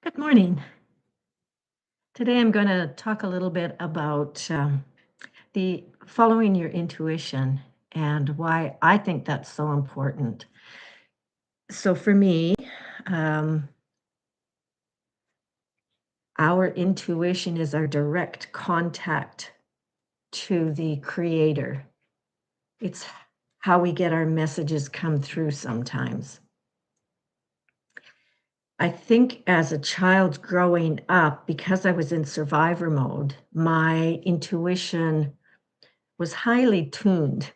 Good morning. Today I'm going to talk a little bit about the following your intuition and why I think that's so important. So, for me, um, our intuition is our direct contact to the Creator. It's how we get our messages come through sometimes. I think as a child growing up, because I was in survivor mode, my intuition was highly tuned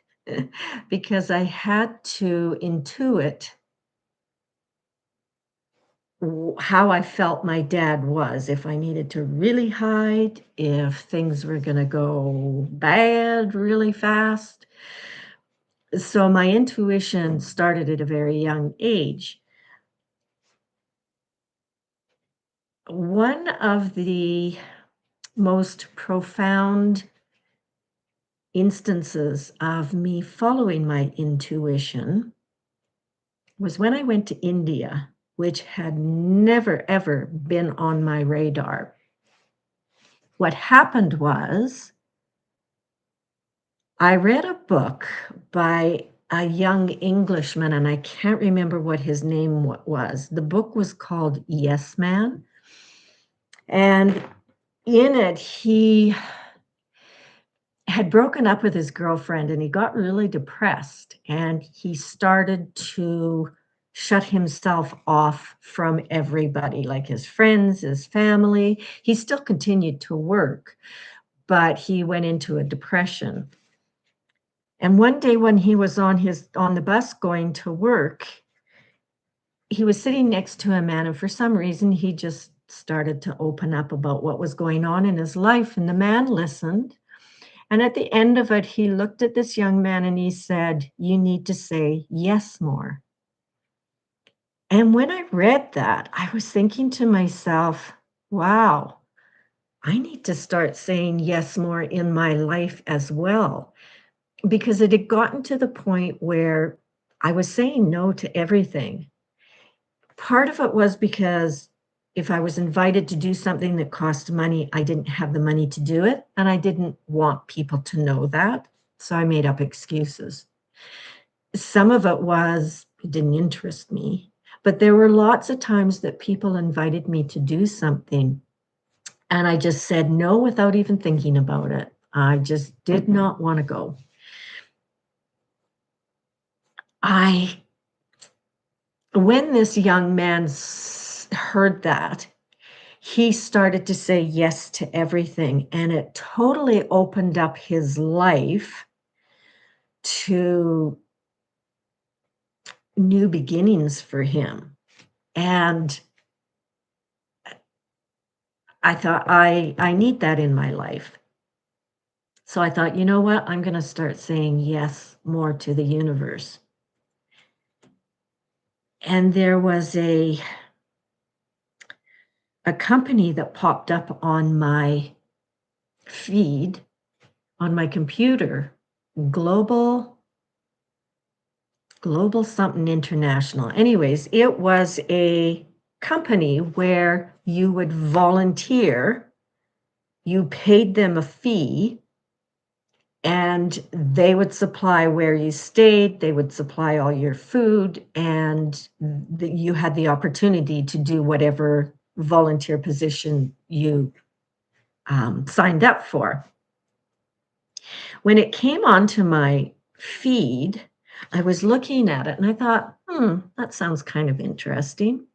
because I had to intuit how I felt my dad was, if I needed to really hide, if things were going to go bad really fast. So my intuition started at a very young age. One of the most profound instances of me following my intuition was when I went to India, which had never, ever been on my radar. What happened was I read a book by a young Englishman, and I can't remember what his name was. The book was called Yes Man. And in it, he had broken up with his girlfriend and he got really depressed and he started to shut himself off from everybody, like his friends, his family. He still continued to work, but he went into a depression. And one day when he was on the bus going to work, he was sitting next to a man, and for some reason he just started to open up about what was going on in his life, and the man listened. And at the end of it, he looked at this young man and he said, "You need to say yes more." And when I read that, I was thinking to myself, wow, I need to start saying yes more in my life as well. Because it had gotten to the point where I was saying no to everything. Part of it was because if I was invited to do something that cost money, I didn't have the money to do it, and I didn't want people to know that, so I made up excuses. Some of it didn't interest me, but there were lots of times that people invited me to do something, and I just said no without even thinking about it. I just did not wanna go. I When this young man heard that, he started to say yes to everything, and it totally opened up his life to new beginnings for him. And I thought, I need that in my life. So I thought, you know what? I'm going to start saying yes more to the universe. And there was a company that popped up on my feed on my computer, global global something international. Anyways, it was a company where you would volunteer, you paid them a fee, and they would supply where you stayed, they would supply all your food, and you had the opportunity to do whatever volunteer position you signed up for. When it came onto my feed, I was looking at it and I thought, that sounds kind of interesting.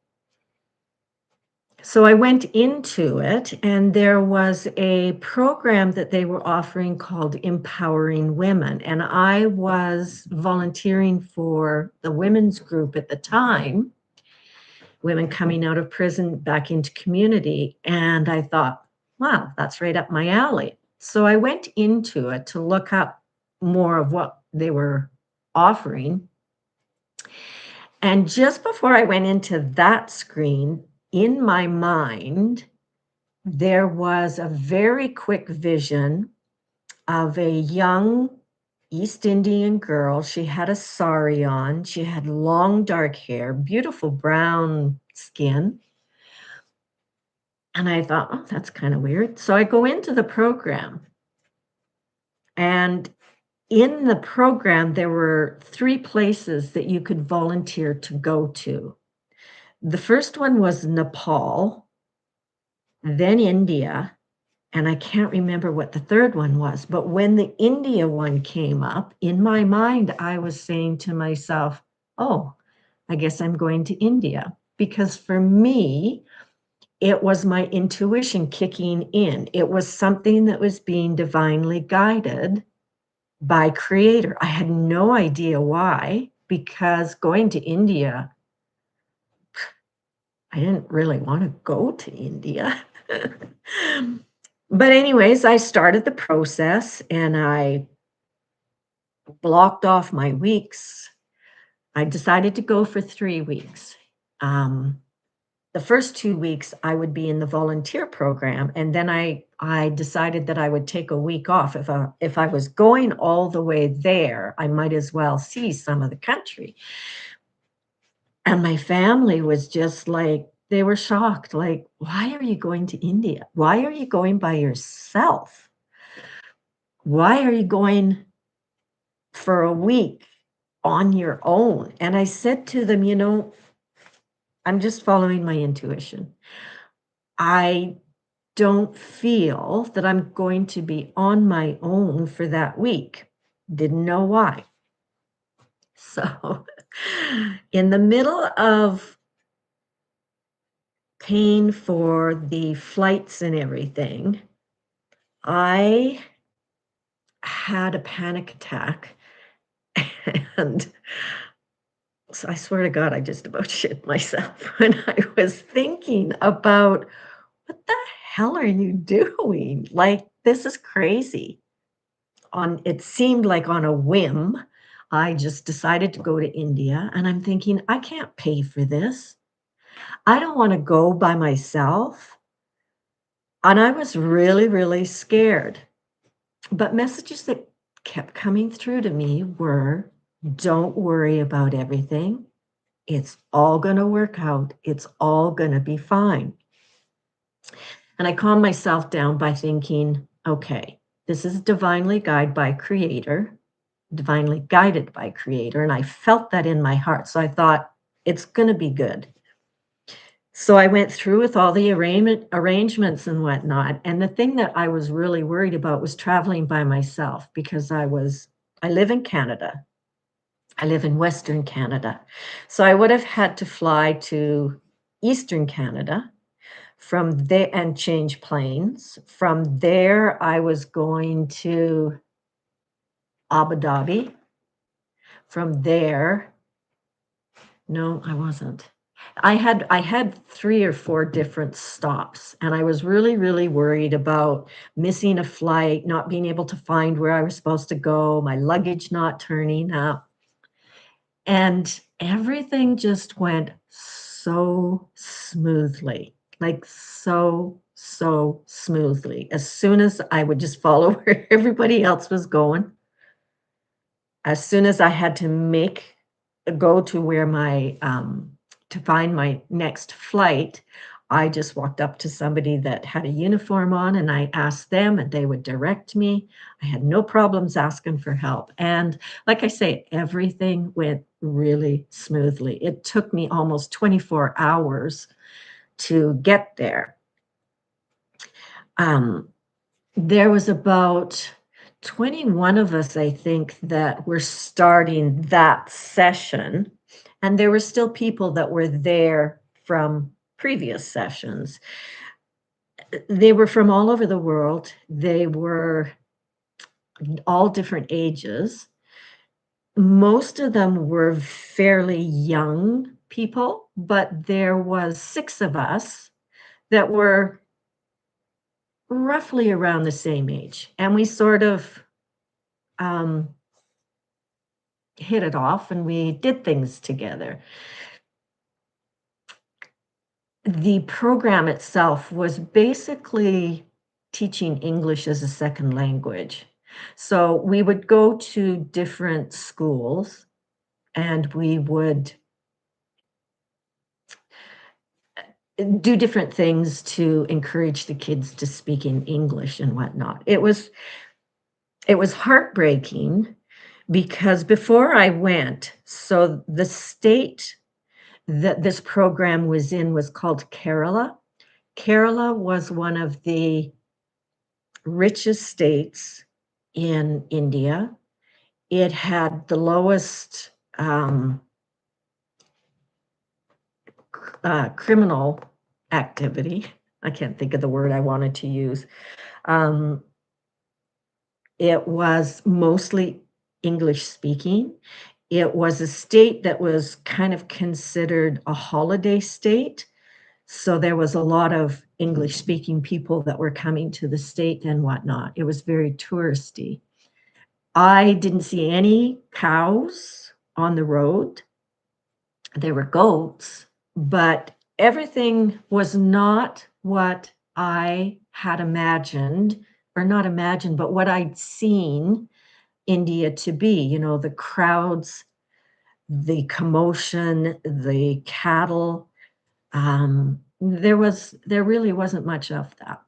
So I went into it, and there was a program that they were offering called Empowering Women. And I was volunteering for the women's group at the time, women coming out of prison back into community. And I thought, wow, that's right up my alley. So I went into it to look up more of what they were offering. And just before I went into that screen, in my mind, there was a very quick vision of a young East Indian girl. She had a sari on, she had long dark hair, beautiful brown skin, And I thought, oh, that's kind of weird. So I go into the program, and in the program, there were 3 places that you could volunteer to go to. The first one was Nepal, then India, and I can't remember what the third one was. But when the India one came up, in my mind, I was saying to myself, oh, I guess I'm going to India. Because for me, it was my intuition kicking in. It was something that was being divinely guided by Creator. I had no idea why, because going to India, I didn't really want to go to India. But anyways, I started the process and I blocked off my weeks. I decided to go for 3 weeks. Um, the first 2 weeks, I would be in the volunteer program, and then I decided that I would take a week off. If I was going all the way there, I might as well see some of the country. And my family was just like, they were shocked, like, "Why are you going to India? Why are you going by yourself? Why are you going for a week on your own?" And I said to them, I'm just following my intuition. I don't feel that I'm going to be on my own for that week. Didn't know why. So, in the middle of paying for the flights and everything, I had a panic attack. And so I swear to God, I just about shit myself when I was thinking about what the hell are you doing? Like, this is crazy. It seemed like on a whim, I just decided to go to India, and I'm thinking, I can't pay for this. I don't want to go by myself. And I was really, really scared. But messages that kept coming through to me were, don't worry about everything. It's all going to work out. It's all going to be fine. And I calmed myself down by thinking, okay, this is divinely guided by Creator. And I felt that in my heart. So I thought, it's going to be good. So I went through with all the arrangements and whatnot. And the thing that I was really worried about was traveling by myself because I live in Canada. I live in Western Canada. So I would have had to fly to Eastern Canada from there and change planes. From there, I was going to Abu Dhabi. From there, no, I wasn't. I had 3 or 4 different stops, and I was really, really worried about missing a flight, not being able to find where I was supposed to go, my luggage not turning up. And everything just went so smoothly, like so smoothly. As soon as I would just follow where everybody else was going, as soon as I had to go to where to find my next flight, I just walked up to somebody that had a uniform on and I asked them and they would direct me. I had no problems asking for help. And like I say, everything went really smoothly. It took me almost 24 hours to get there. Um, there was about 21 of us, I think, that were starting that session, and there were still people that were there from previous sessions. They were from all over the world. They were all different ages. Most of them were fairly young people, but there was 6 of us that were roughly around the same age, and we sort of, um hit it off and we did things together. The program itself was basically teaching English as a second language. So we would go to different schools and do different things to encourage the kids to speak in English and whatnot. It was heartbreaking because before I went, so the state that this program was in was called Kerala. Kerala was one of the richest states in India. It had the lowest criminal activity. I can't think of the word I wanted to use. Um, it was mostly English speaking. It was a state that was kind of considered a holiday state. So there was a lot of English speaking people that were coming to the state and whatnot. It was very touristy. I didn't see any cows on the road. There were goats, but everything was not what I had imagined, or not imagined, but what I'd seen India to be. The crowds, the commotion, the cattle. There really wasn't much of that.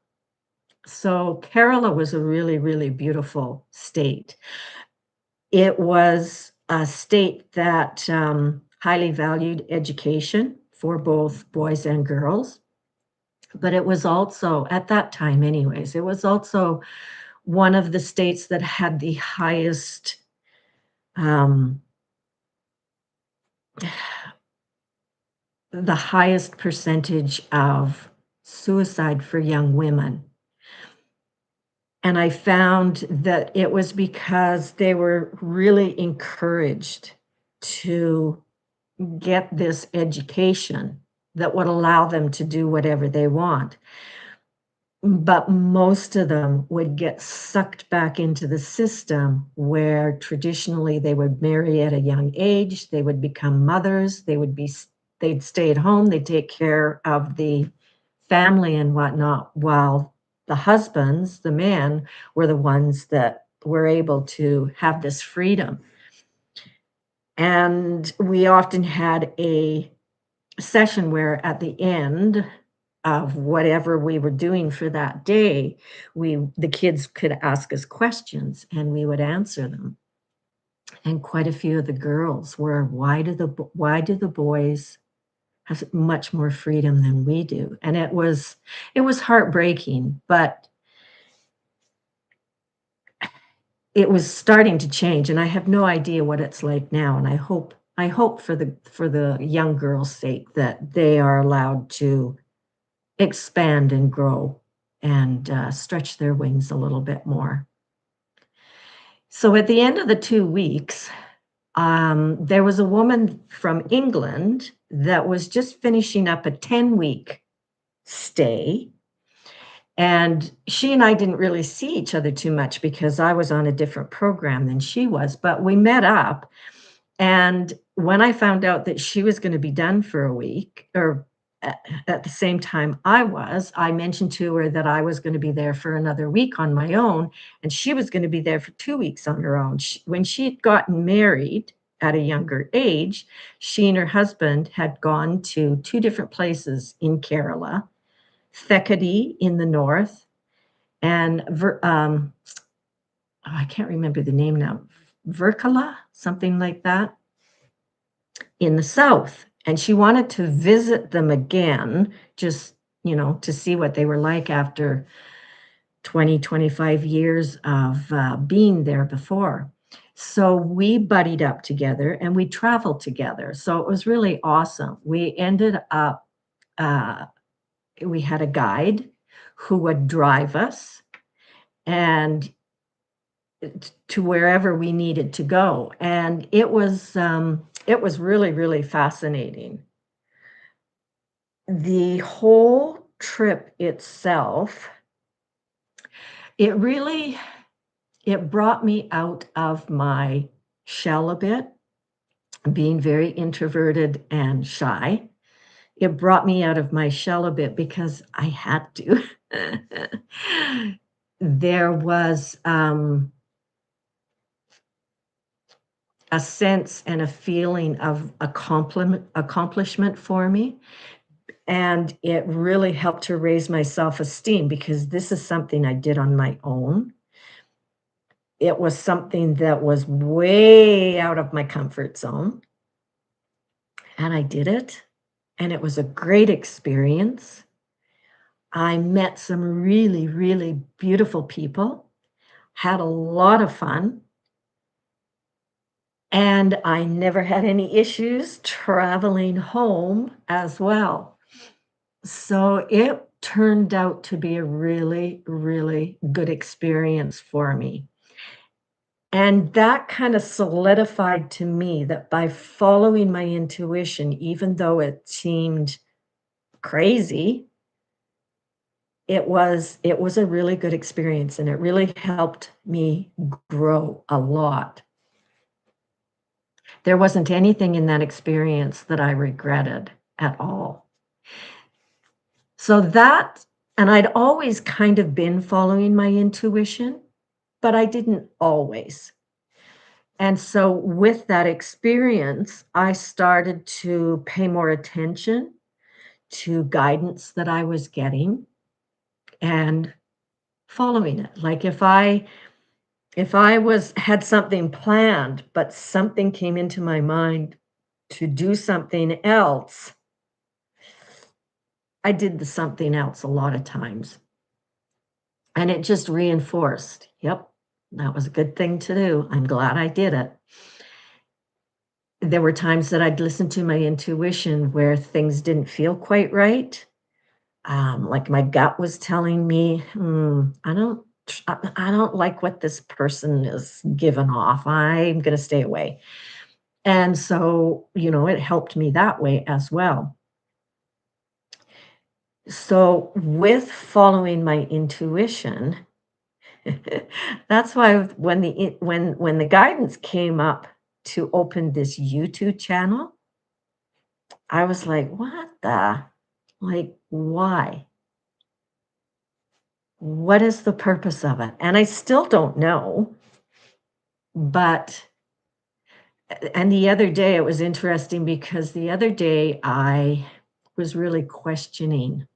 So Kerala was a really, really beautiful state. It was a state that highly valued education for both boys and girls, but it was also, at that time anyways, it was also one of the states that had um, the highest percentage of suicide for young women. And I found that it was because they were really encouraged to get this education that would allow them to do whatever they want. But most of them would get sucked back into the system where traditionally they would marry at a young age, they would become mothers, they'd stay at home, they'd take care of the family and whatnot, while the husbands, the men, were the ones that were able to have this freedom. And we often had a session where at the end of whatever we were doing for that day, the kids could ask us questions and we would answer them. And quite a few of the girls were, why do the boys have much more freedom than we do? And it was heartbreaking, but it was starting to change, and I have no idea what it's like now. And I hope for the young girls' sake that they are allowed to expand and grow and stretch their wings a little bit more. So at the end of the 2 weeks, there was a woman from England that was just finishing up a 10-week stay. And she and I didn't really see each other too much because I was on a different program than she was, but we met up. And when I found out that she was going to be done for a week, or at the same time I mentioned to her that I was going to be there for another week on my own, and she was going to be there for 2 weeks on her own. When she had gotten married at a younger age, she and her husband had gone to two different places in Kerala, Thekadi in the north, and I can't remember the name now, Verkala, something like that, in the south. And she wanted to visit them again, just, to see what they were like after 20, 25 years of being there before. So we buddied up together and we traveled together. So it was really awesome. We ended up, we had a guide who would drive us and to wherever we needed to go. And it was really, really fascinating. The whole trip itself, it really it brought me out of my shell a bit, being very introverted and shy. It brought me out of my shell a bit because I had to. There was a sense and a feeling of accomplishment for me. And it really helped to raise my self-esteem because this is something I did on my own. It was something that was way out of my comfort zone, and I did it, and it was a great experience. I met some really, really beautiful people, had a lot of fun, and I never had any issues traveling home as well. So it turned out to be a really, really good experience for me. And that kind of solidified to me that by following my intuition, even though it seemed crazy, it was a really good experience, and it really helped me grow a lot. There wasn't anything in that experience that I regretted at all. So that and I'd always kind of been following my intuition, but I didn't always. And so with that experience, I started to pay more attention to guidance that I was getting and following it. Like if I was had something planned, but something came into my mind to do something else, I did the something else a lot of times. And it just reinforced, yep, that was a good thing to do. I'm glad I did it. There were times that I'd listen to my intuition where things didn't feel quite right. Like my gut was telling me, I don't like what this person is giving off. I'm going to stay away. And so, it helped me that way as well. So, with following my intuition, that's why when the guidance came up to open this YouTube channel, I was like, "What the like, why? What is the purpose of it?" And I still don't know, but and the other day, it was interesting because the other day I was really questioning,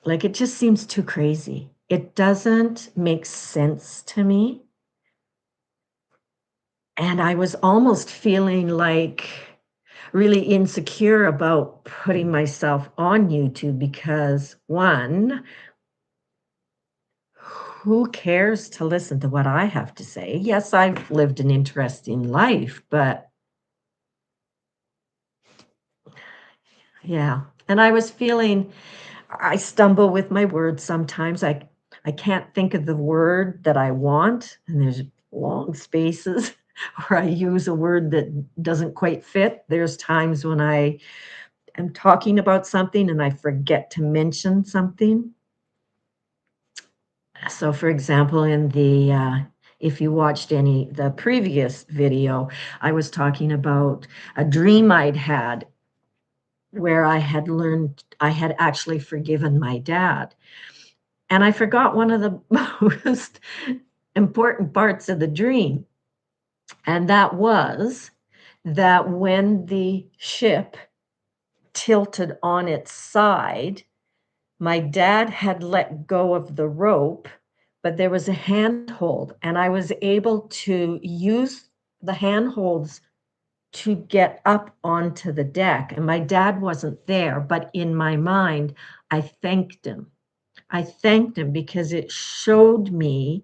like, it just seems too crazy. It doesn't make sense to me, and I was almost feeling, like, really insecure about putting myself on YouTube because, 1, who cares to listen to what I have to say? Yes, I've lived an interesting life, but yeah. And I was feeling I stumble with my words sometimes. I can't think of the word that I want, and there's long spaces, or I use a word that doesn't quite fit. There's times when I am talking about something and I forget to mention something. So, for example, if you watched the previous video, I was talking about a dream I'd had where I had actually forgiven my dad. And I forgot one of the most important parts of the dream, and that was that when the ship tilted on its side, my dad had let go of the rope, but there was a handhold, and I was able to use the handholds to get up onto the deck. And my dad wasn't there, but in my mind, I thanked him. I thanked him because it showed me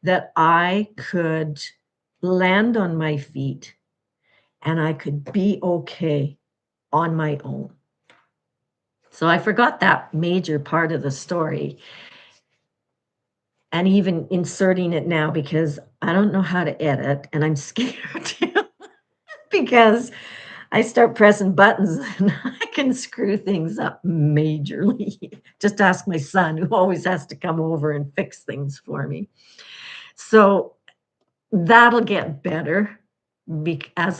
that I could land on my feet and I could be okay on my own. So I forgot that major part of the story and even inserting it now because I don't know how to edit and I'm scared because I start pressing buttons and I can screw things up majorly. Just ask my son, who always has to come over and fix things for me. So that'll get better as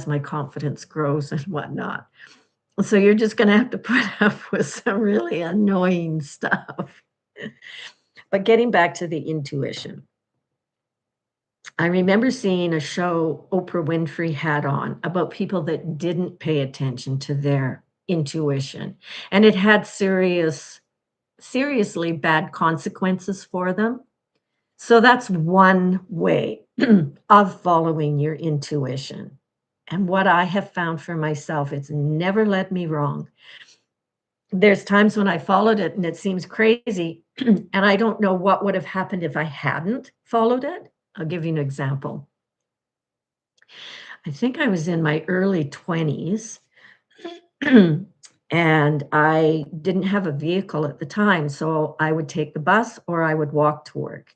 my confidence grows and whatnot. So you're just gonna have to put up with some really annoying stuff. But getting back to the intuition, I remember seeing a show Oprah Winfrey had on about people that didn't pay attention to their intuition, and it had seriously bad consequences for them. So that's one way of following your intuition. And what I have found for myself, it's never led me wrong. There's times when I followed it and it seems crazy, and I don't know what would have happened if I hadn't followed it. I'll give you an example. I think I was in my early 20s, and I didn't have a vehicle at the time, so I would take the bus or I would walk to work.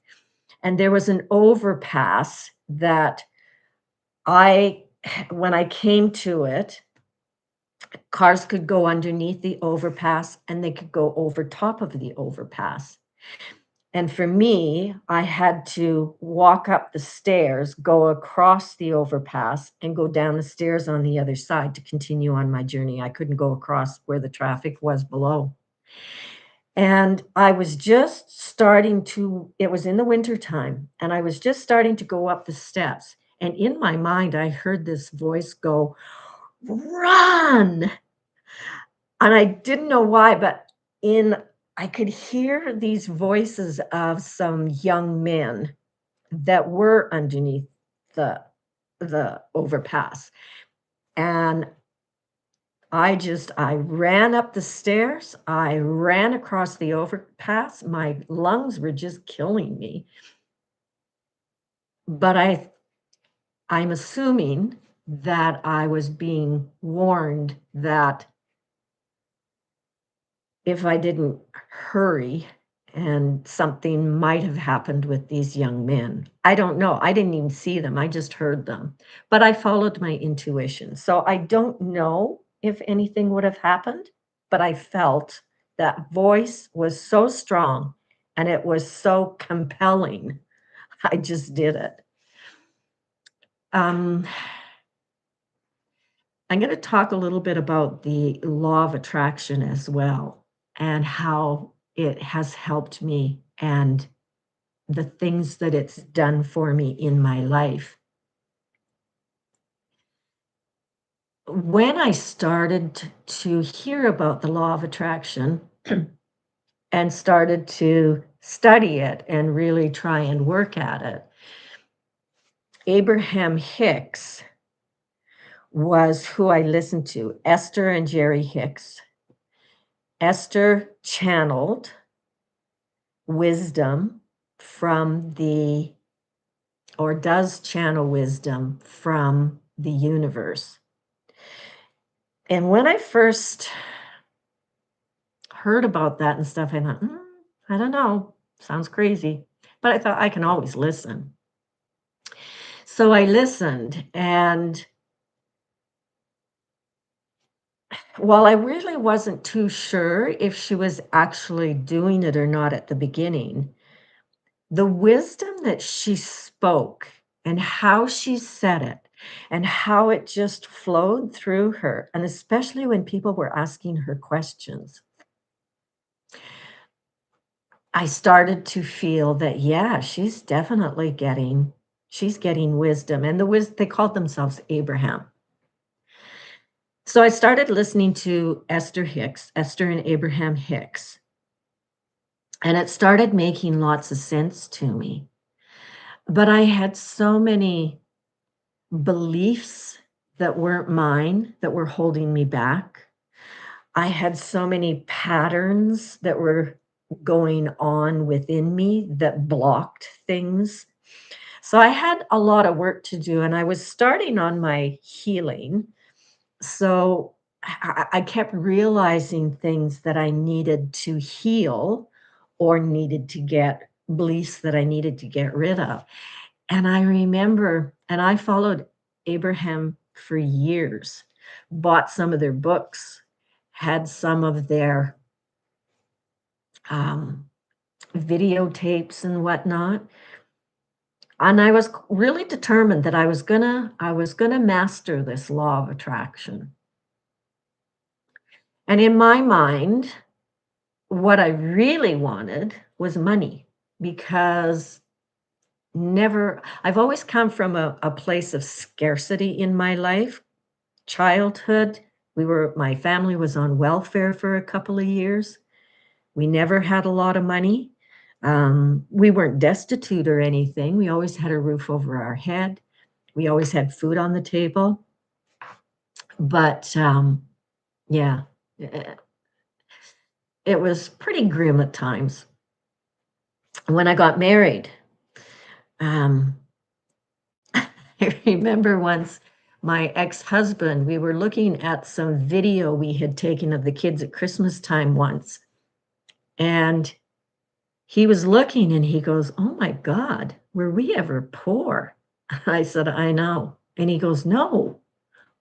And there was an overpass that I when I came to it, cars could go underneath the overpass and they could go over top of the overpass. And for me, I had to walk up the stairs, go across the overpass, and go down the stairs on the other side to continue on my journey. I couldn't go across where the traffic was below. And I was just starting to it was in the wintertime, and I was just starting to go up the steps. And in my mind, I heard this voice go, "Run!" And I didn't know why, but in I could hear these voices of some young men that were underneath the the overpass. And I ran up the stairs, I ran across the overpass, my lungs were just killing me. But I'm assuming that I was being warned that if I didn't hurry and something might have happened with these young men. I don't know. I didn't even see them. I just heard them. But I followed my intuition. So I don't know if anything would have happened, but I felt that voice was so strong and it was so compelling. I just did it. Um, I'm going to talk a little bit about the law of attraction as well and how it has helped me and the things that it's done for me in my life. When I started to hear about the law of attraction and started to study it and really try and work at it, Abraham Hicks was who I listened to, Esther and Jerry Hicks. Esther channeled wisdom from the or does channel wisdom from the universe. And when I first heard about that and stuff, I thought, I don't know, sounds crazy. But I thought I can always listen. So I listened, and while I really wasn't too sure if she was actually doing it or not at the beginning, the wisdom that she spoke and how she said it and how it just flowed through her, and especially when people were asking her questions, I started to feel that, yeah, she's getting wisdom, and they called themselves Abraham. So I started listening to Esther and Abraham Hicks, and it started making lots of sense to me. But I had so many beliefs that weren't mine that were holding me back. I had so many patterns that were going on within me that blocked things. So I had a lot of work to do, and I was starting on my healing. So I kept realizing things that I needed to heal or needed to get beliefs that I needed to get rid of. And I remember, and I followed Abraham for years, bought some of their books, had some of their um, videotapes and whatnot. And I was really determined that I was gonna master this law of attraction. And in my mind, what I really wanted was money because I've always come from a place of scarcity in my life, childhood, My family was on welfare for a couple of years. We never had a lot of money. We weren't destitute or anything. We always had a roof over our head. We always had food on the table. But yeah, eh, it was pretty grim at times. When I got married, um, I remember once my ex-husband, we were looking at some video we had taken of the kids at Christmas time once, and he was looking and he goes, "Oh my God, were we ever poor?" I said, "I know." And he goes, "No,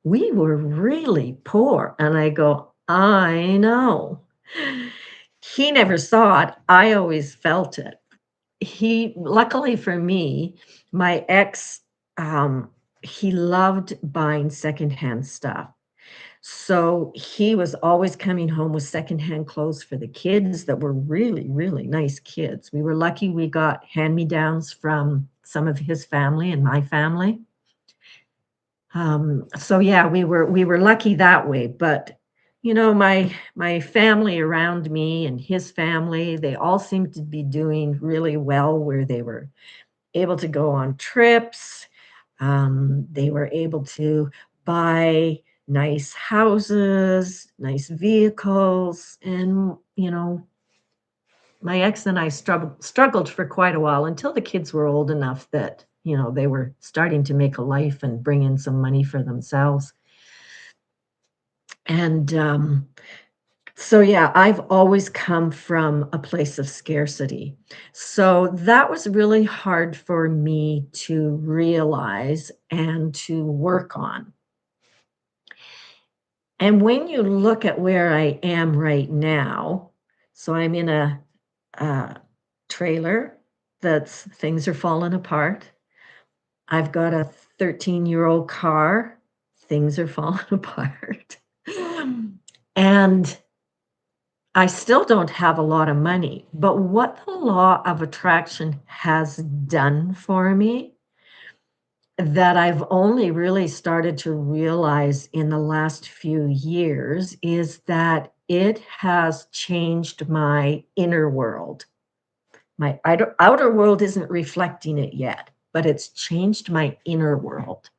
we were really poor." And I go, "I know." He never saw it. I always felt it. Luckily for me, my ex, um, he loved buying secondhand stuff. So he was always coming home with secondhand clothes for the kids that were really, really nice kids. We were lucky we got hand-me-downs from some of his family and my family. So yeah, we were lucky that way, but, my family around me and his family, they all seemed to be doing really well where they were able to go on trips. They were able to buy nice houses, nice vehicles, and, my ex and I struggled for quite a while until the kids were old enough that, they were starting to make a life and bring in some money for themselves. And, so yeah, I've always come from a place of scarcity. So that was really hard for me to realize and to work on. And when you look at where I am right now, so I'm in a trailer that's things are falling apart. I've got a 13-year-old car, things are falling apart. And I still don't have a lot of money, but what the law of attraction has done for me that I've only really started to realize in the last few years is that it has changed my inner world. My outer world isn't reflecting it yet, but it's changed my inner world.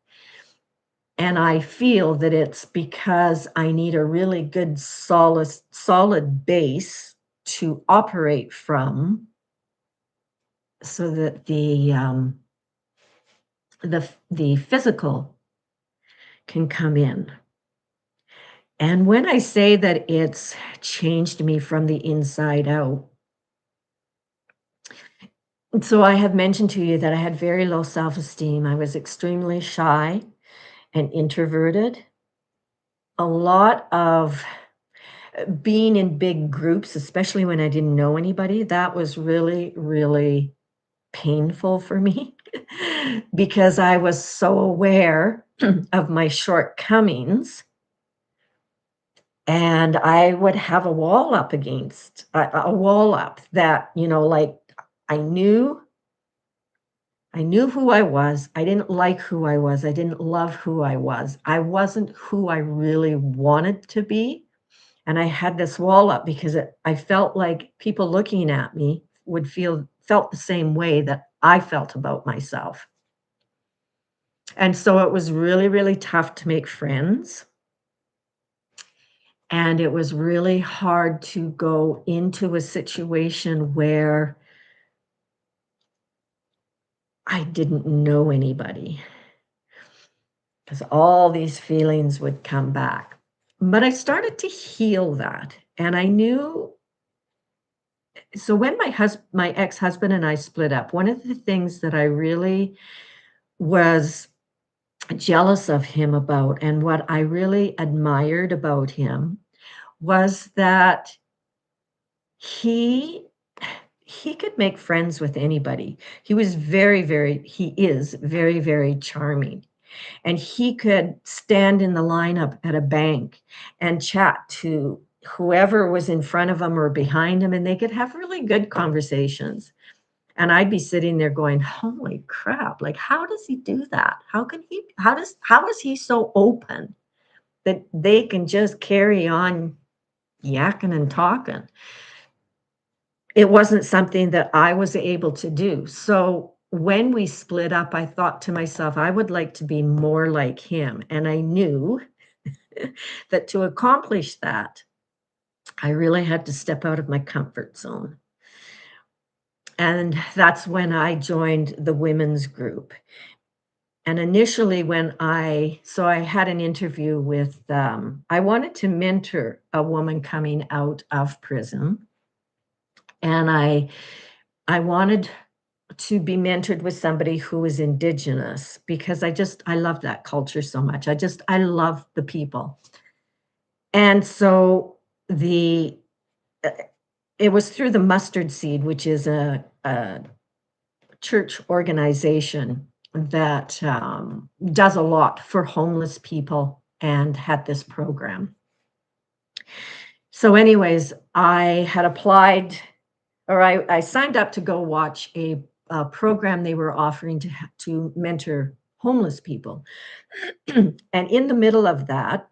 And I feel that it's because I need a really good solid base to operate from so that the physical can come in. And when I say that it's changed me from the inside out, so I have mentioned to you that I had very low self-esteem. I was extremely shy and introverted. A lot of being in big groups, especially when I didn't know anybody, that was really, really painful for me because I was so aware of my shortcomings, and I would have a wall up against a wall up that, like I knew I knew who I was. I didn't like who I was. I didn't love who I was. I wasn't who I really wanted to be. And I had this wall up because I felt like people looking at me felt the same way that I felt about myself. And so it was really, really tough to make friends. And it was really hard to go into a situation where I didn't know anybody because all these feelings would come back. But I started to heal that. And I knew so when my ex-husband and I split up, one of the things that I really was jealous of him about and what I really admired about him was that he he could make friends with anybody. He is very, very charming. And he could stand in the lineup at a bank and chat to whoever was in front of him or behind him, and they could have really good conversations. And I'd be sitting there going, "Holy crap, like, how does he do that? How is he so open?" that they can just carry on yakking and talking. It wasn't something that I was able to do. So when we split up, I thought to myself, I would like to be more like him. And I knew that to accomplish that, I really had to step out of my comfort zone. And that's when I joined the women's group. And initially, I had an interview with, I wanted to mentor a woman coming out of prison. And I wanted to be mentored with somebody who was Indigenous because I love that culture so much. I love the people. And so the uh, it was through the Mustard Seed, which is a church organization that does a lot for homeless people and had this program. So, anyways, I had applied or I signed up to go watch a program they were offering to mentor homeless people. And in the middle of that,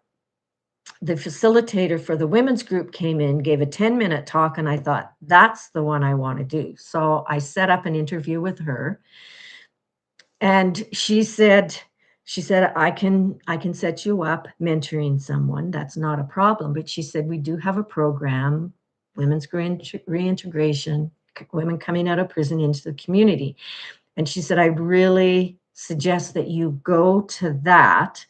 the facilitator for the women's group came in, gave a 10-minute talk, and I thought, that's the one I want to do. So I set up an interview with her, and she said, I can set you up mentoring someone. That's not a problem. But she said, we do have a program, women's reintegration, women coming out of prison into the community. And she said, I really suggest that you go to that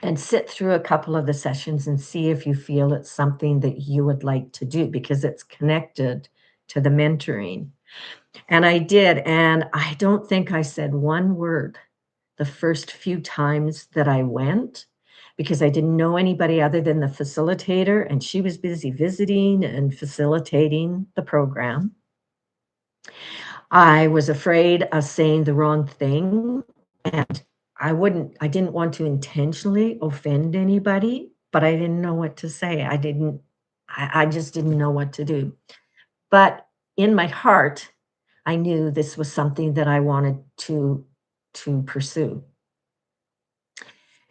and sit through a couple of the sessions and see if you feel it's something that you would like to do because it's connected to the mentoring. And I did. And I don't think I said one word the first few times that I went because I didn't know anybody other than the facilitator, and she was busy visiting and facilitating the program. I was afraid of saying the wrong thing, and I didn't want to intentionally offend anybody, but I didn't know what to say. I just didn't know what to do. But in my heart, I knew this was something that I wanted to pursue.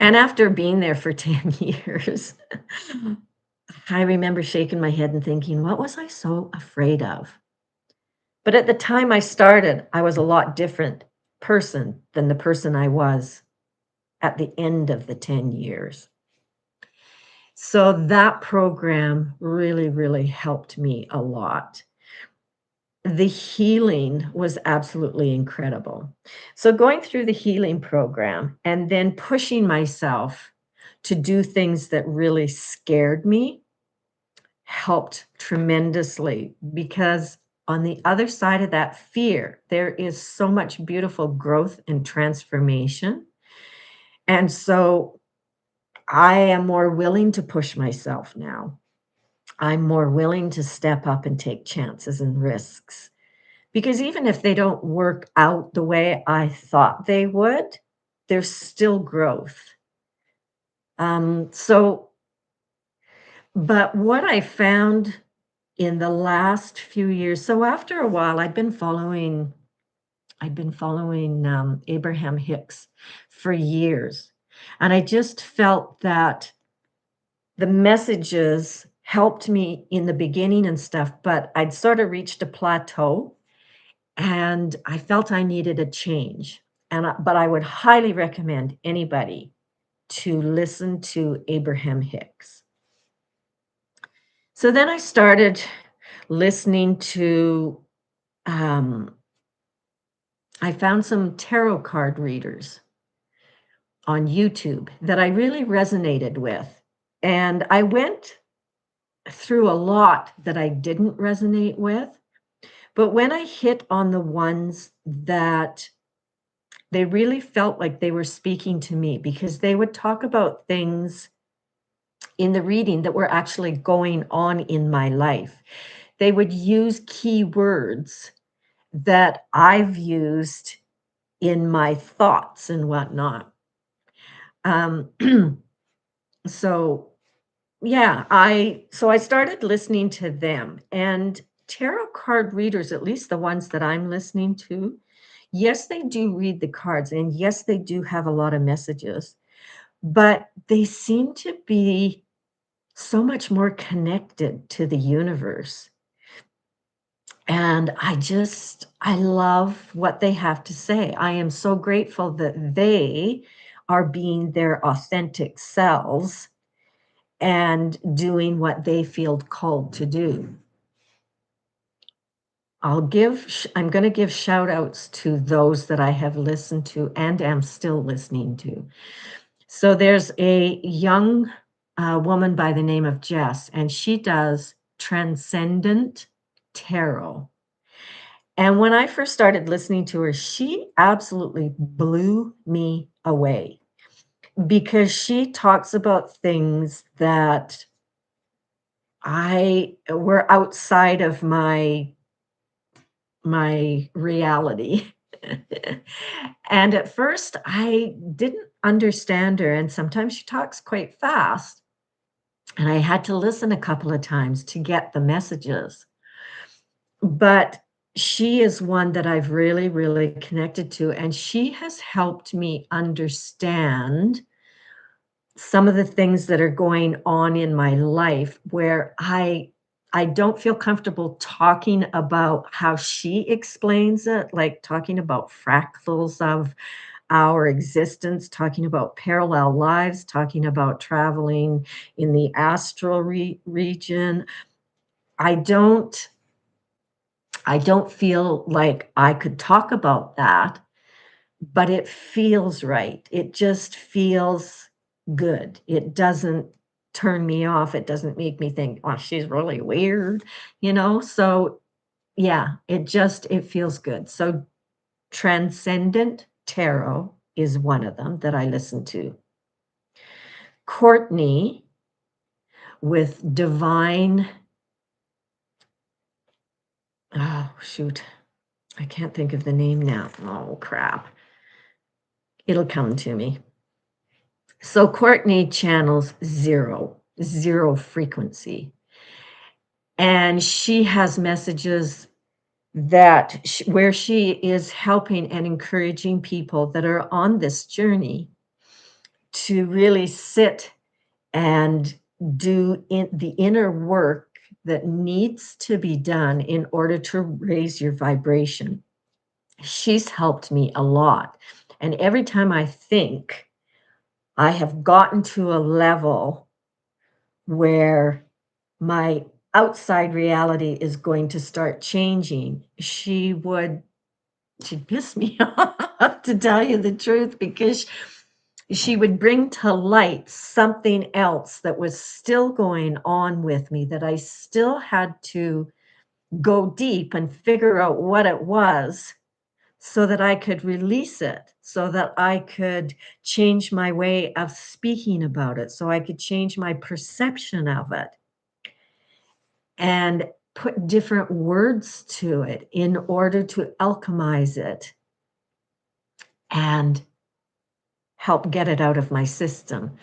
And after being there for 10 years, I remember shaking my head and thinking, what was I so afraid of? But at the time I started, I was a lot different person than the person I was at the end of the 10 years. So that program really, really helped me a lot. The healing was absolutely incredible. So going through the healing program and then pushing myself to do things that really scared me helped tremendously because on the other side of that fear, there is so much beautiful growth and transformation. And so I am more willing to push myself now. I'm more willing to step up and take chances and risks. Because even if they don't work out the way I thought they would, there's still growth. So, but what I found in the last few years, so after a while, I'd been following Abraham Hicks for years, and I just felt that the messages helped me in the beginning and stuff, but I'd sort of reached a plateau and I felt I needed a change. But I would highly recommend anybody to listen to Abraham Hicks. So then I started listening to, um, I found some tarot card readers on YouTube that I really resonated with. And I went through a lot that I didn't resonate with. But when I hit on the ones that they really felt like they were speaking to me because they would talk about things in the reading that were actually going on in my life. They would use key words that I've used in my thoughts and whatnot. Um, so yeah, I started listening to them and tarot card readers, at least the ones that I'm listening to. Yes, they do read the cards, and yes, they do have a lot of messages. but they seem to be so much more connected to the universe. And I love what they have to say. I am so grateful that they are being their authentic selves and doing what they feel called to do. I'm going to give shout outs to those that I have listened to and am still listening to. So there's a young woman by the name of Jess, and she does Transcendent Tarot. And when I first started listening to her, she absolutely blew me away because she talks about things that I were outside of my reality. And at first, I didn't understand her, and sometimes she talks quite fast, and I had to listen a couple of times to get the messages. But she is one that I've really, really connected to, and she has helped me understand some of the things that are going on in my life where I don't feel comfortable talking about how she explains it, like talking about fractals of our existence, talking about parallel lives, talking about traveling in the astral region. I don't I don't feel like I could talk about that, but it feels right. It just feels good. It doesn't turn me off. It doesn't make me think, "Oh, she's really weird," you know? So, yeah, it feels good. So, Transcendent Tarot is one of them that I listen to. Courtney with Divine oh, shoot. I can't think of the name now. Oh, crap. It'll come to me. So Courtney channels zero frequency. And she has messages where she is helping and encouraging people that are on this journey to really sit and do the inner work that needs to be done in order to raise your vibration. She's helped me a lot. And every time I think I have gotten to a level where my outside reality is going to start changing, she'd piss me off to tell you the truth because she would bring to light something else that was still going on with me that I still had to go deep and figure out what it was so that I could release it, so that I could change my way of speaking about it, so I could change my perception of it and put different words to it in order to alchemize it and help get it out of my system.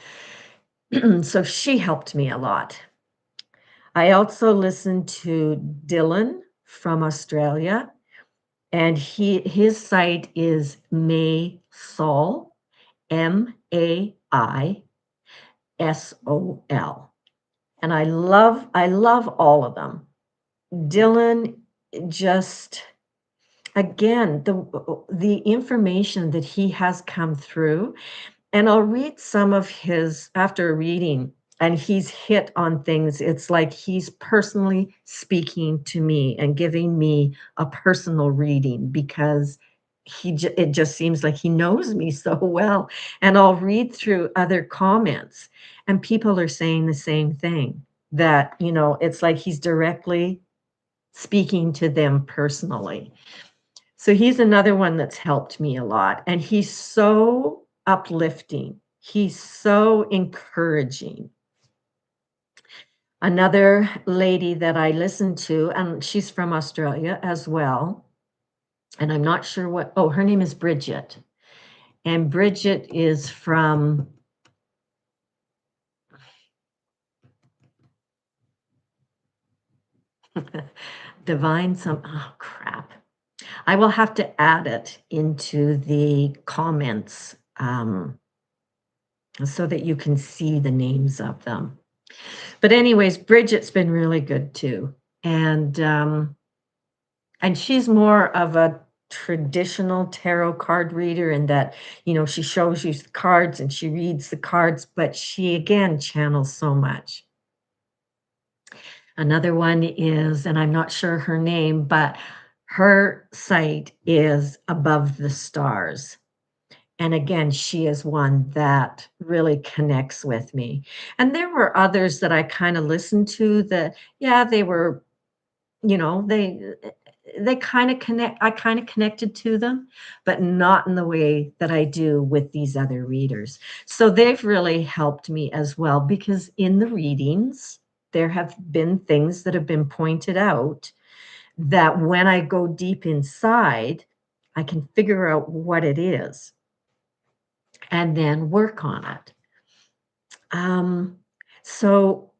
So she helped me a lot. I also listened to Dylan from Australia, and his site is Maisol, Maisol. And I love all of them. Dylan just again, the information that he has come through, and I'll read some of his after reading, and he's hit on things. It's like he's personally speaking to me and giving me a personal reading because it just seems like he knows me so well. And I'll read through other comments, and people are saying the same thing, that, it's like he's directly speaking to them personally. So he's another one that's helped me a lot, and he's so uplifting. He's so encouraging. Another lady that I listen to, and she's from Australia as well, and I'm not sure her name is Bridget. And Bridget is from oh crap. I will have to add it into the comments so that you can see the names of them. But anyways, Bridget's been really good too. And she's more of a traditional tarot card reader in that, she shows you the cards and she reads the cards, but she again channels so much. Another one is, and I'm not sure her name, but her site is Above the Stars. And again, she is one that really connects with me. And there were others that I kind of listened to that, yeah, they were, you know, they kind of connect, I kind of connected to them, but not in the way that I do with these other readers. So they've really helped me as well because in the readings, there have been things that have been pointed out that when I go deep inside, I can figure out what it is and then work on it. Um, so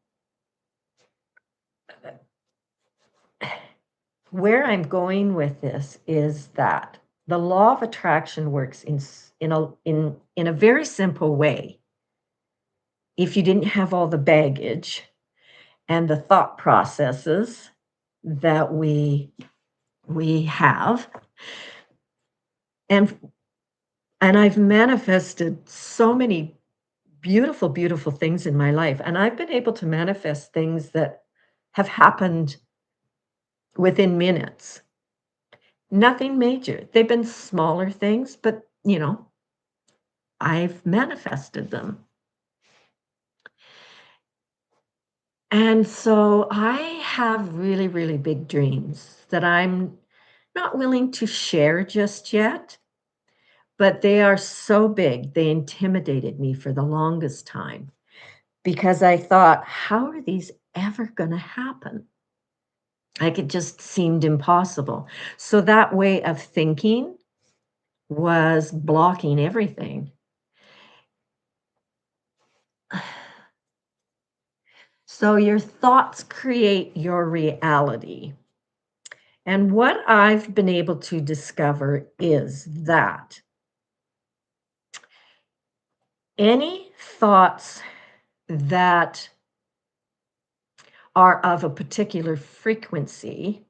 where I'm going with this is that the law of attraction works in a very simple way. If you didn't have all the baggage and the thought processes that we have, and I've manifested so many beautiful, beautiful things in my life, and I've been able to manifest things that have happened within minutes. Nothing major. They've been smaller things, but, I've manifested them. And so I have really, really big dreams that I'm not willing to share just yet, but they are so big, they intimidated me for the longest time because I thought, how are these ever going to happen? Like it just seemed impossible. So that way of thinking was blocking everything. So your thoughts create your reality. And what I've been able to discover is that any thoughts that are of a particular frequency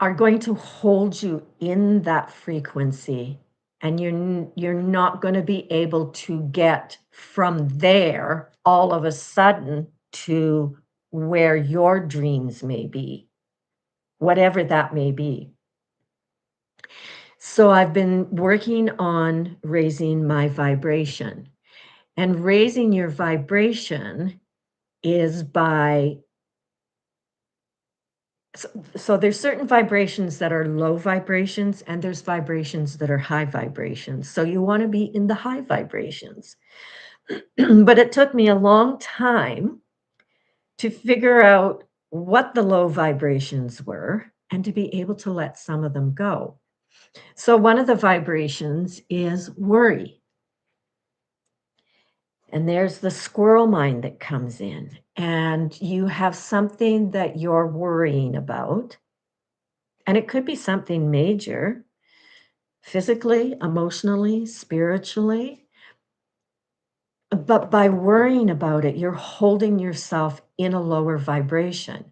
are going to hold you in that frequency, and you're not going to be able to get from there all of a sudden to where your dreams may be, whatever that may be. So I've been working on raising my vibration, and raising your vibration is by so there's certain vibrations that are low vibrations and there's vibrations that are high vibrations. So you want to be in the high vibrations. But it took me a long time to figure out what the low vibrations were and to be able to let some of them go. So one of the vibrations is worry. And there's the squirrel mind that comes in, and you have something that you're worrying about. And it could be something major, physically, emotionally, spiritually. But by worrying about it, you're holding yourself in a lower vibration.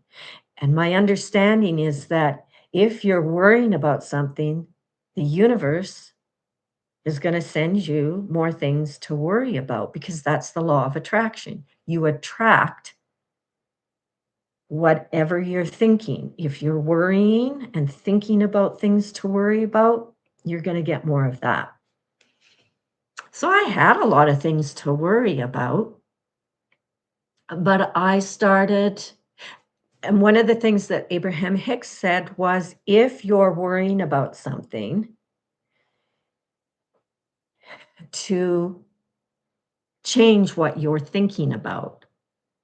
And my understanding is that if you're worrying about something, the universe is going to send you more things to worry about because that's the law of attraction. You attract whatever you're thinking. If you're worrying and thinking about things to worry about, you're going to get more of that. So I had a lot of things to worry about, but I started, and one of the things that Abraham Hicks said was if you're worrying about something, to change what you're thinking about.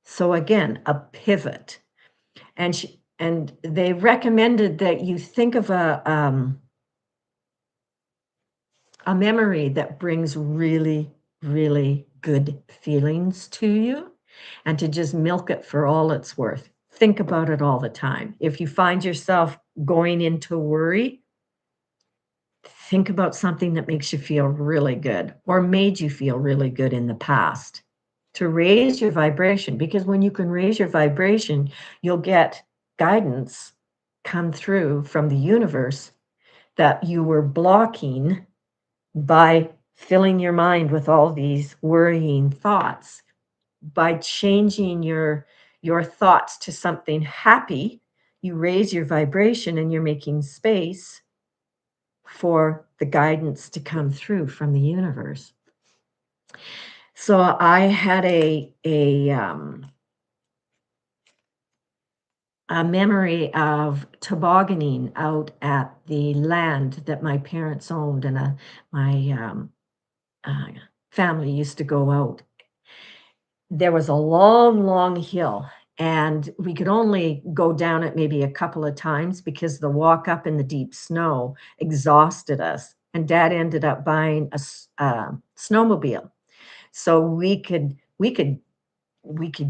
So again, a pivot. And they recommended that you think of a memory that brings really, really good feelings to you and to just milk it for all it's worth. Think about it all the time. If you find yourself going into worry, think about something that makes you feel really good or made you feel really good in the past to raise your vibration. Because when you can raise your vibration, you'll get guidance come through from the universe that you were blocking by filling your mind with all these worrying thoughts. By changing your thoughts to something happy, you raise your vibration and you're making space for the guidance to come through from the universe. So I had a memory of tobogganing out at the land that my parents owned, and my uh, family used to go out. There was a long, long hill, and we could only go down it maybe a couple of times because the walk up in the deep snow exhausted us. And Dad ended up buying a snowmobile, so we could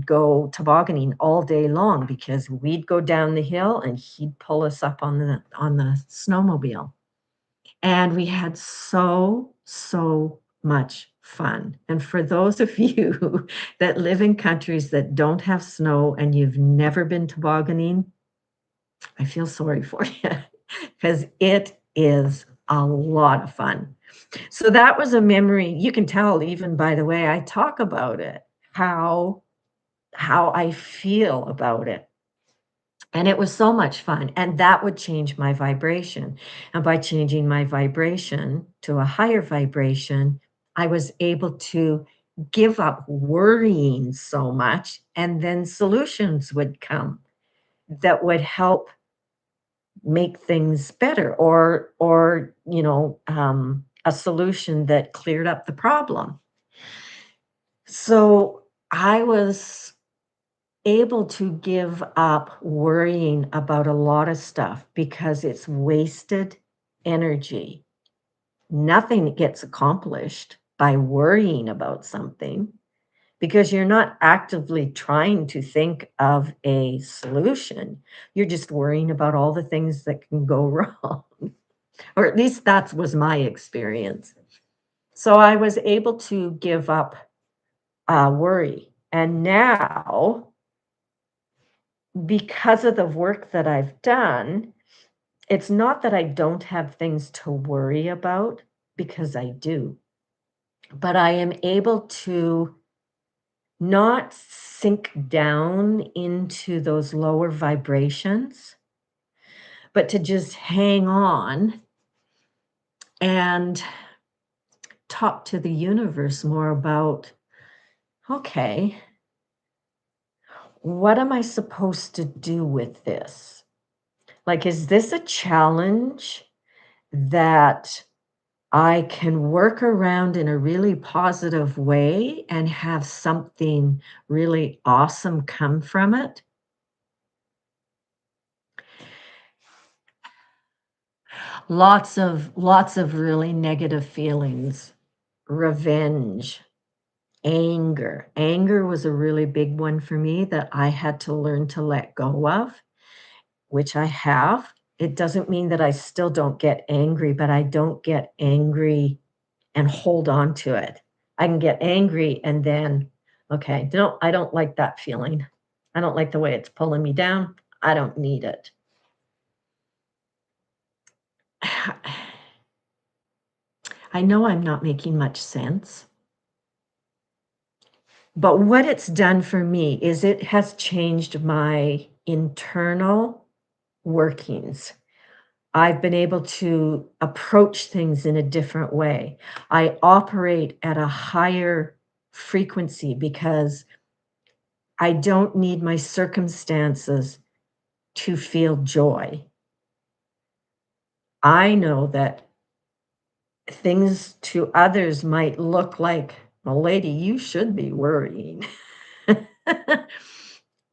go tobogganing all day long because we'd go down the hill and he'd pull us up on the snowmobile. And we had so much fun. And for those of you that live in countries that don't have snow and you've never been tobogganing, I feel sorry for you because it is a lot of fun. So that was a memory. You can tell even by the way I talk about it, how I feel about it. And it was so much fun, and that would change my vibration. And by changing my vibration to a higher vibration, I was able to give up worrying so much, and then solutions would come that would help make things better, or a solution that cleared up the problem. So I was able to give up worrying about a lot of stuff because it's wasted energy. Nothing gets accomplished by worrying about something because you're not actively trying to think of a solution. You're just worrying about all the things that can go wrong, or at least that was my experience. So I was able to give up worry. And now, because of the work that I've done, it's not that I don't have things to worry about, because I do, but I am able to not sink down into those lower vibrations, but to just hang on and talk to the universe more about, okay, what am I supposed to do with this? Like, is this a challenge that I can work around in a really positive way and have something really awesome come from it? Lots of really negative feelings, revenge, anger. Anger was a really big one for me that I had to learn to let go of, which I have. It doesn't mean that I still don't get angry, but I don't get angry and hold on to it. I can get angry and then, okay, I don't like that feeling. I don't like the way it's pulling me down. I don't need it. I know I'm not making much sense, but what it's done for me is it has changed my internal workings. I've been able to approach things in a different way. I operate at a higher frequency because I don't need my circumstances to feel joy. I know that things to others might look like, well, lady, you should be worrying.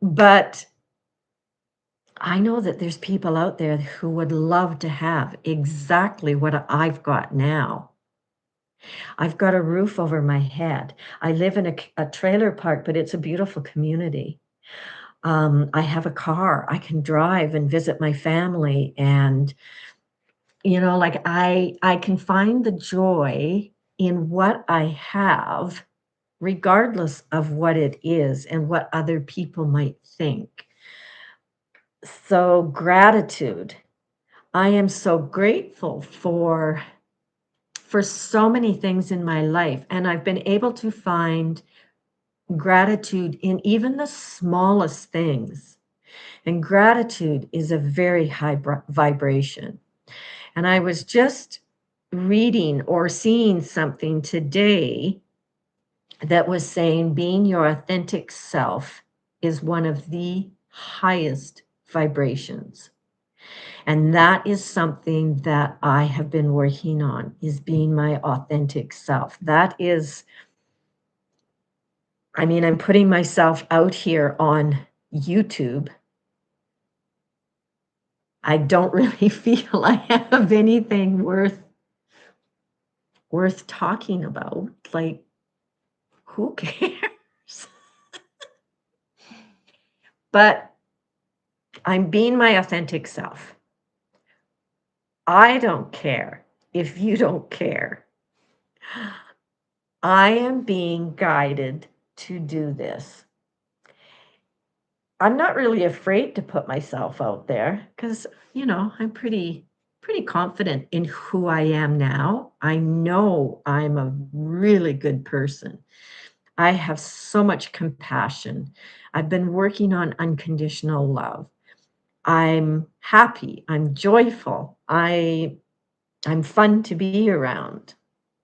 But I know that there's people out there who would love to have exactly what I've got now. I've got a roof over my head. I live in a trailer park, but it's a beautiful community. I have a car. I can drive and visit my family, and like I can find the joy in what I have, regardless of what it is and what other people might think. So gratitude. I am so grateful for so many things in my life, and I've been able to find gratitude in even the smallest things. And gratitude is a very high vibration. And I was just reading or seeing something today that was saying being your authentic self is one of the highest vibrations. And that is something that I have been working on, is being my authentic self. That is, I mean, I'm putting myself out here on YouTube. I don't really feel I have anything worth talking about. Like, who cares? But I'm being my authentic self. I don't care if you don't care. I am being guided to do this. I'm not really afraid to put myself out there because, I'm pretty confident in who I am now. I know I'm a really good person. I have so much compassion. I've been working on unconditional love. I'm happy. I'm joyful. I'm fun to be around.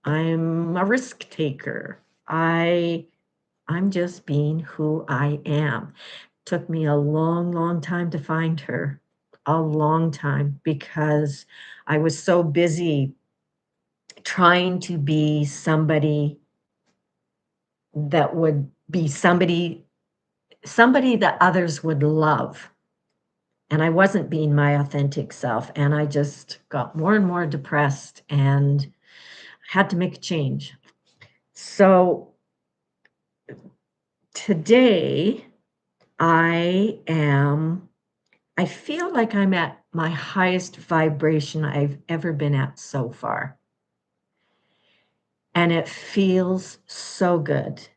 I'm a risk taker. I'm just being who I am. Took me a long, long time to find her. A long time, because I was so busy trying to be somebody that would be somebody that others would love. And I wasn't being my authentic self, and I just got more and more depressed and had to make a change. So today I feel like I'm at my highest vibration I've ever been at so far. And it feels so good.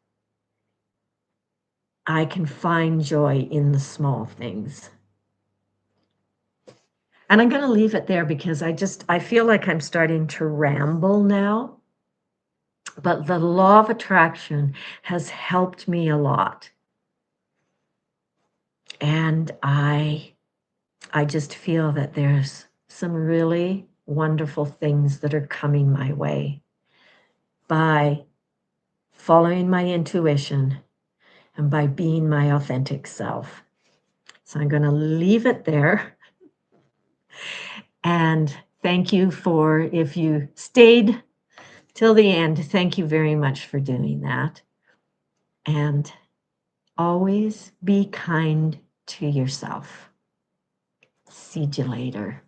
I can find joy in the small things. And I'm going to leave it there because I feel like I'm starting to ramble now. But the law of attraction has helped me a lot. And I just feel that there's some really wonderful things that are coming my way by following my intuition and by being my authentic self. So I'm going to leave it there. And thank you if you stayed till the end, thank you very much for doing that. And always be kind to yourself. See you later.